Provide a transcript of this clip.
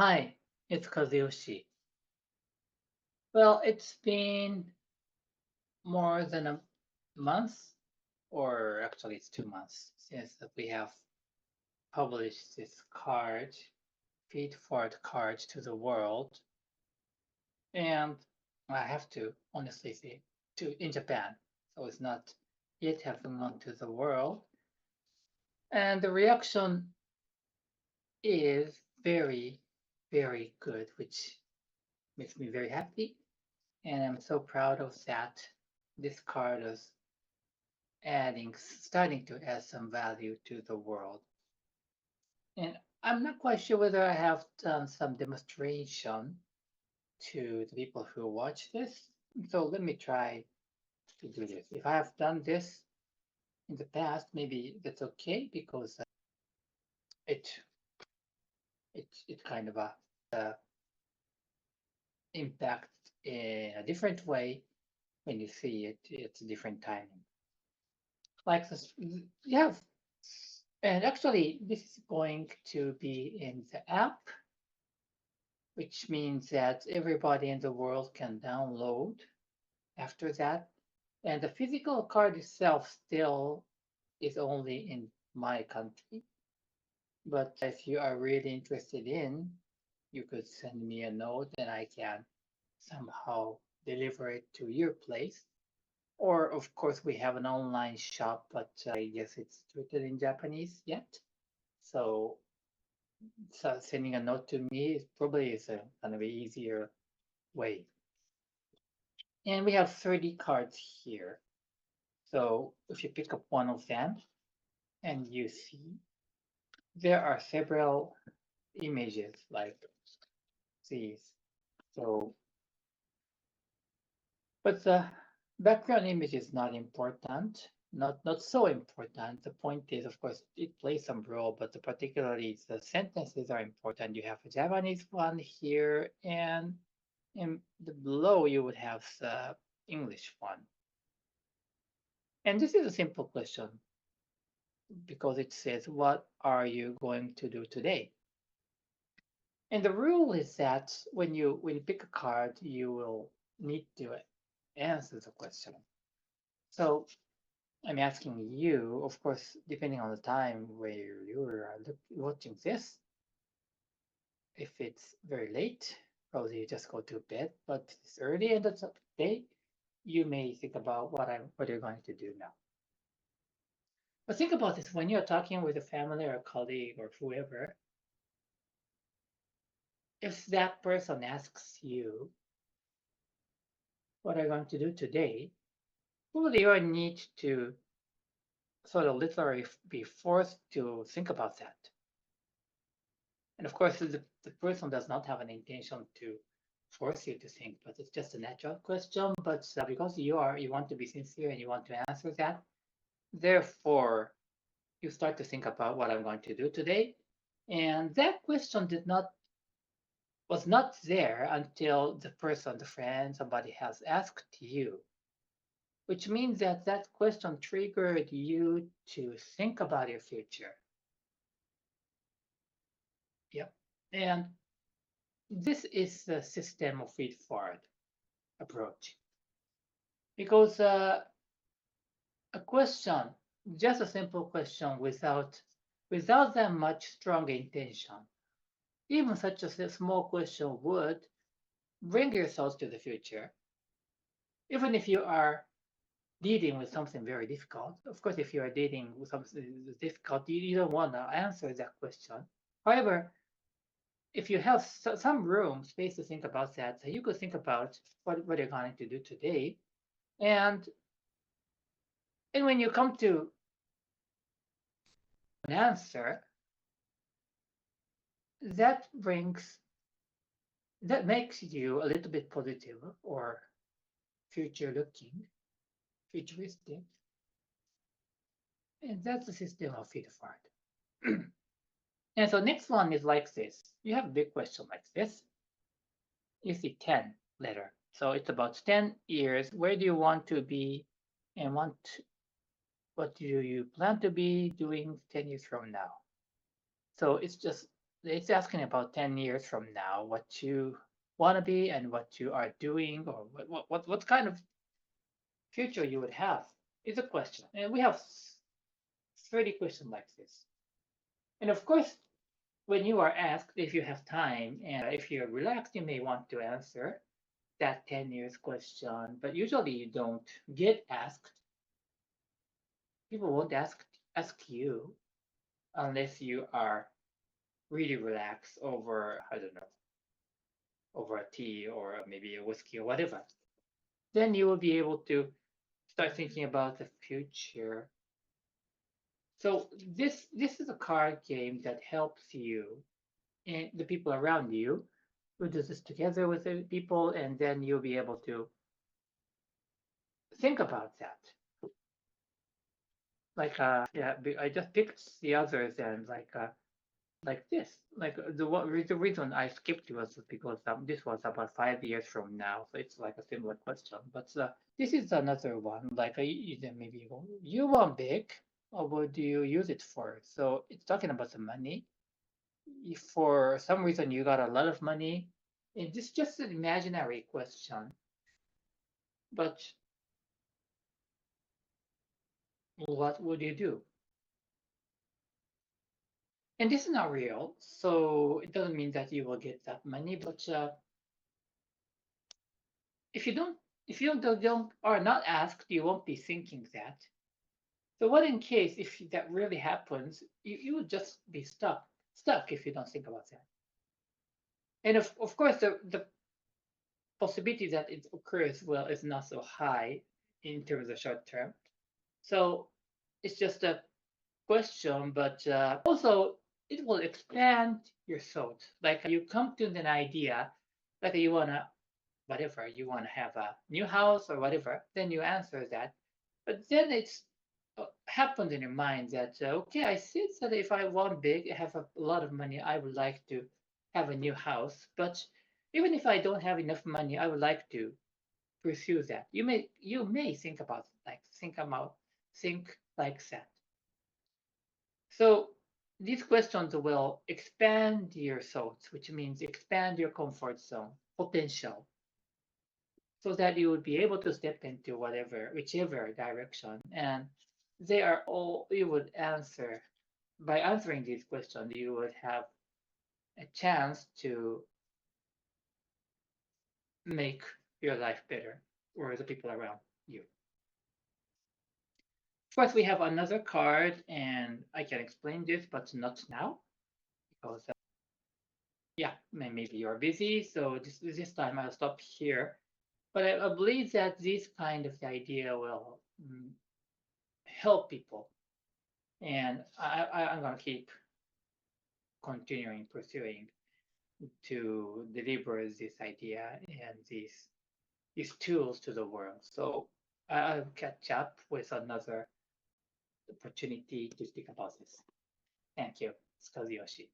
Hi, it's Kazuyoshi. Well, it's been more than a month, or actually it's 2 months, since that we have published this card, feed forward card to the world. And I have to honestly say, to in Japan. So it's not yet having gone to the world. And the reaction is very, very good, which makes me very happy. And I'm so proud of that. This card is starting to add some value to the world. And I'm not quite sure whether I have done some demonstration to the people who watch this. So let me try to do this. If I have done this in the past, maybe that's okay because it it kind of uh, impacts in a different way when you see it. It's a different timing. Like this, yeah. And actually, this is going to be in the app, which means that everybody in the world can download after that. And the physical card itself still is only in my country. But if you are really interested in, you could send me a note and I can somehow deliver it to your place. Or, of course, we have an online shop, but I guess it's written in Japanese yet. So, sending a note to me is probably is a kind of easier way. And we have 30 cards here. So if you pick up one of them and you see there are several images like these. So, but the background image is not important, not so important. The point is, of course, it plays some role, but particularly the sentences are important. You have a Japanese one here, and in the below you would have the English one. And this is a simple question because it says, what are you going to do today? And the rule is that when you pick a card, you will need to answer the question. So I'm asking you, of course, depending on the time where you are watching this, if it's very late, probably you just go to bed. But if it's early in the day, you may think about what you're going to do now. But think about this when you're talking with a family or a colleague or whoever, if that person asks you, what are you going to do today? Probably you need to sort of literally be forced to think about that. And of course, the person does not have an intention to force you to think, but it's just a natural question. But because you want to be sincere and you want to answer that, therefore you start to think about what I'm going to do today. And that question was not there until the person, the friend, somebody has asked you, which means that that question triggered you to think about your future. Yep. And this is the system of feed forward approach. Because a question, just a simple question without that much strong intention, even such a small question would bring your thoughts to the future. Even if you are dealing with something very difficult, of course, if you are dealing with something difficult, you don't want to answer that question. However, if you have some room, space to think about that, so you could think about what you're going to do today. And when you come to an answer, that brings that makes you a little bit positive or future looking, futuristic. And that's the system of feed forward. And so next one is like this. You have a big question like this. You see 10 letter. So it's about 10 years. Where do you want to be and what do you plan to be doing 10 years from now? So it's just it's asking about 10 years from now, what you want to be and what you are doing, or what kind of future you would have is a question. And we have 30 questions like this. And of course, when you are asked if you have time and if you're relaxed, you may want to answer that 10 years question, but usually you don't get asked. People won't ask you unless you are really relaxed over, I don't know, over a tea or maybe a whiskey or whatever. Then you will be able to start thinking about the future. So this is a card game that helps you and the people around you. We do this together with the people, and then you'll be able to think about that. Like yeah, I just picked the others and like this. Like the reason I skipped was because this was about 5 years from now, so it's like a similar question. But this is another one. Like maybe you want big, or what do you use it for? So it's talking about the money. If for some reason you got a lot of money, it's just an imaginary question. But what would you do? And this is not real, so it doesn't mean that you will get that money. But if you don't, if you don't are not asked, you won't be thinking that. So what in case if that really happens, you would just be stuck if you don't think about that. And of course the possibility that it occurs well is not so high in terms of short term. So it's just a question, but also it will expand your thought. Like you come to an idea, like you wanna whatever you want to have a new house or whatever, then you answer that. But then it's happened in your mind that okay, I see that if I want big, have a lot of money, I would like to have a new house. But even if I don't have enough money, I would like to pursue that. You may think about think like that. So these questions will expand your thoughts, which means expand your comfort zone potential, so that you would be able to step into whichever direction. And they are all you would answer by answering these questions, you would have a chance to make your life better or the people around you. Of course, we have another card, and I can explain this, but not now because yeah, maybe you're busy. So this time I'll stop here. But I believe that this kind of idea will help people, and I'm gonna keep continuing pursuing to deliver this idea and these tools to the world. So I'll catch up with another opportunity to speak about this. Thank you. It's Kazuyoshi.